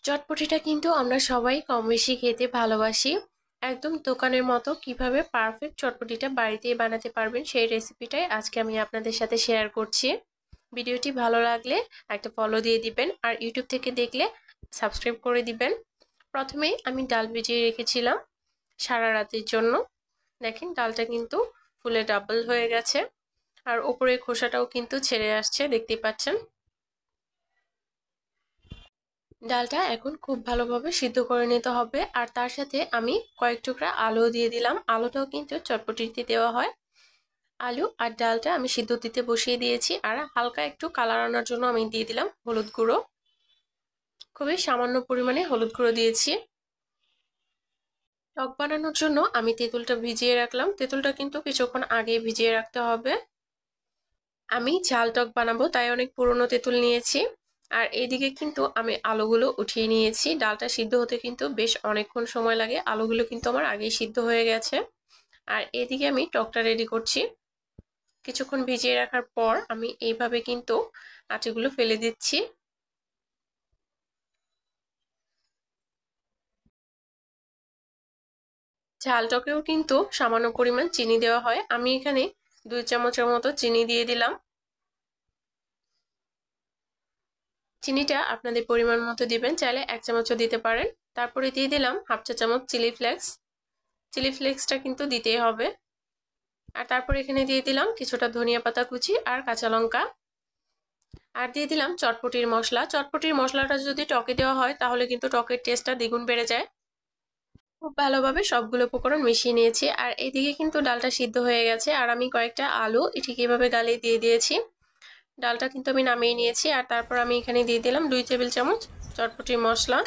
চটপটিটা কিন্তু আমরা সবাই কম বেশি খেতে ভালোবাসি। একদম দোকানের মতো কিভাবে পারফেক্ট চটপটিটা বাড়িতেই বানাতে পারবেন সেই রেসিপিটাই আজকে আমি আপনাদের সাথে শেয়ার করছি। ভিডিওটি ভালো লাগলে একটা ফলো দিয়ে দিবেন, আর ইউটিউব থেকে দেখলে সাবস্ক্রাইব করে দিবেন। প্রথমেই আমি ডাল ভিজিয়ে রেখেছিলাম সারা রাতের জন্য। দেখেন ডালটা কিন্তু ফুলে ডাবল হয়ে গেছে, আর ওপরের খোসাটাও কিন্তু ছেড়ে আসছে, দেখতেই পাচ্ছেন। ডালটা এখন খুব ভালোভাবে সিদ্ধ করে নিতে হবে, আর তার সাথে আমি কয়েক টুকরা আলু দিয়ে দিলাম। আলুটাও কিন্তু চটপটিতে দেওয়া হয়। আলু আর ডালটা আমি সিদ্ধ দিতে বসিয়ে দিয়েছি, আর হালকা একটু কালার আনার জন্য আমি দিয়ে দিলাম হলুদ গুঁড়ো। খুবই সামান্য পরিমাণে হলুদ গুঁড়ো দিয়েছি। টক বানানোর জন্য আমি তেঁতুলটা ভিজিয়ে রাখলাম। তেঁতুলটা কিন্তু কিছুক্ষণ আগে ভিজিয়ে রাখতে হবে। আমি ঝাল টক বানাবো তাই অনেক পুরনো তেঁতুল নিয়েছি। আর এইদিকে কিন্তু আমি আলুগুলো উঠিয়ে নিয়েছি। ডালটা সিদ্ধ হতে কিন্তু বেশ অনেকক্ষণ সময় লাগে, আলুগুলো কিন্তু আমার আগেই সিদ্ধ হয়ে গেছে। আর এদিকে আমি টকটা রেডি করছি। কিছুক্ষণ ভিজিয়ে রাখার পর আমি এইভাবে কিন্তু আটিগুলো ফেলে দিচ্ছি। ঝাল টকেও কিন্তু সামান্য পরিমাণ চিনি দেওয়া হয়। আমি এখানে 2 চামচের মতো চিনি দিয়ে দিলাম। চিনিটা আপনাদের পরিমাণ মতো দিবেন, চাইলে 1 চামচও দিতে পারেন। তারপরে দিয়ে দিলাম হাফ চা চামচ চিলি ফ্লেক্স। চিলি ফ্লেক্সটা কিন্তু দিতেই হবে। আর তারপরে এখানে দিয়ে দিলাম কিছুটা ধনিয়া পাতা কুচি আর কাঁচা লঙ্কা। আর দিয়ে দিলাম চটপটির মশলা। চটপটির মশলাটা যদি টকে দেওয়া হয় তাহলে কিন্তু টকের টেস্টটা দ্বিগুণ বেড়ে যায়। খুব ভালোভাবে সবগুলো উপকরণ মিশিয়ে নিয়েছি। আর এইদিকে কিন্তু ডালটা সিদ্ধ হয়ে গেছে, আর আমি কয়েকটা আলু ঠিক এভাবে গালিয়ে দিয়ে দিয়েছি। ডালটা কিন্তু আমি নামিয়ে নিয়েছি। আর তারপর আমি এখানে দিয়ে দিলাম 2 টেবিল চামচ চটপটির মশলা।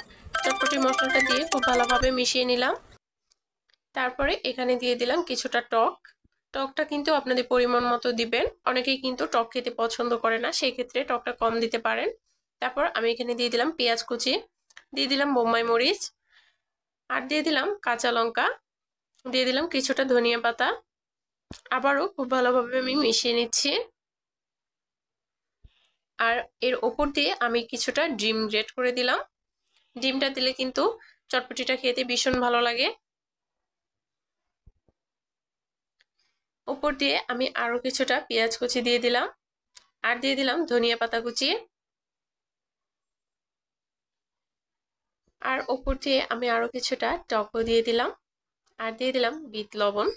চটপটির মশলাটা দিয়ে খুব ভালোভাবে মিশিয়ে নিলাম। তারপরে এখানে দিয়ে দিলাম কিছুটা টক। টকটা কিন্তু আপনাদের পরিমাণ মতো দিবেন। অনেকেই কিন্তু টক খেতে পছন্দ করে না, সেই ক্ষেত্রে টকটা কম দিতে পারেন। তারপর আমি এখানে দিয়ে দিলাম পেঁয়াজ কুচি, দিয়ে দিলাম বোম্বাই মরিচ, আর দিয়ে দিলাম কাঁচা লঙ্কা, দিয়ে দিলাম কিছুটা ধনিয়া পাতা। আবারও খুব ভালোভাবে আমি মিশিয়ে নিচ্ছি। আর এর ওপর দিয়ে আমি কিছুটা ডিম গ্রেট করে দিলাম। ডিমটা দিলে কিন্তু চটপটিটা খেতে ভীষণ ভালো লাগে। উপর দিয়ে আমি আরো কিছুটা পেঁয়াজ কুচি দিয়ে দিলাম, আর দিয়ে দিলাম ধনিয়া পাতা কুচি। আর উপর দিয়ে আমি আরো কিছুটা টকও দিয়ে দিলাম, আর দিয়ে দিলাম বিট লবণ।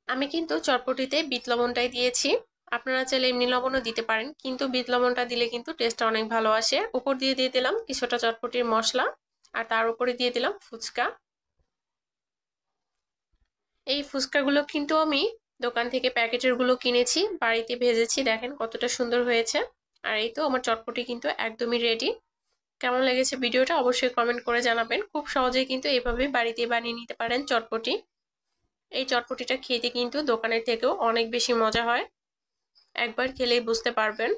আমি কিন্তু চটপটিতে বিট লবণটাই দিয়েছি। আপনারা চাইলে এমনি লবণও দিতে পারেন, কিন্তু বিট লবণটা দিলে কিন্তু টেস্টটা অনেক ভালো আসে। উপর দিয়ে দিয়ে দিলাম কিছুটা চটপটির মশলা, আর তার উপরে দিয়ে দিলাম ফুচকা। এই ফুচকাগুলো কিন্তু আমি দোকান থেকে প্যাকেটের গুলো কিনেছি, বাড়িতে ভেজেছি। দেখেন কতটা সুন্দর হয়েছে। আর এই তো আমার চটপটি কিন্তু একদমই রেডি। কেমন লেগেছে ভিডিওটা অবশ্যই কমেন্ট করে জানাবেন। খুব সহজেই কিন্তু এভাবে বাড়িতে বানিয়ে নিতে পারেন চটপটি। এই চটপটিটা খেতে কিন্তু দোকানের থেকেও অনেক বেশি মজা হয়, একবার খেলেই বুঝতে পারবেন।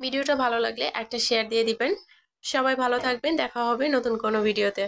ভিডিওটা ভালো লাগলে একটা শেয়ার দিয়ে দিবেন। সবাই ভালো থাকবেন, দেখা হবে নতুন কোনো ভিডিওতে।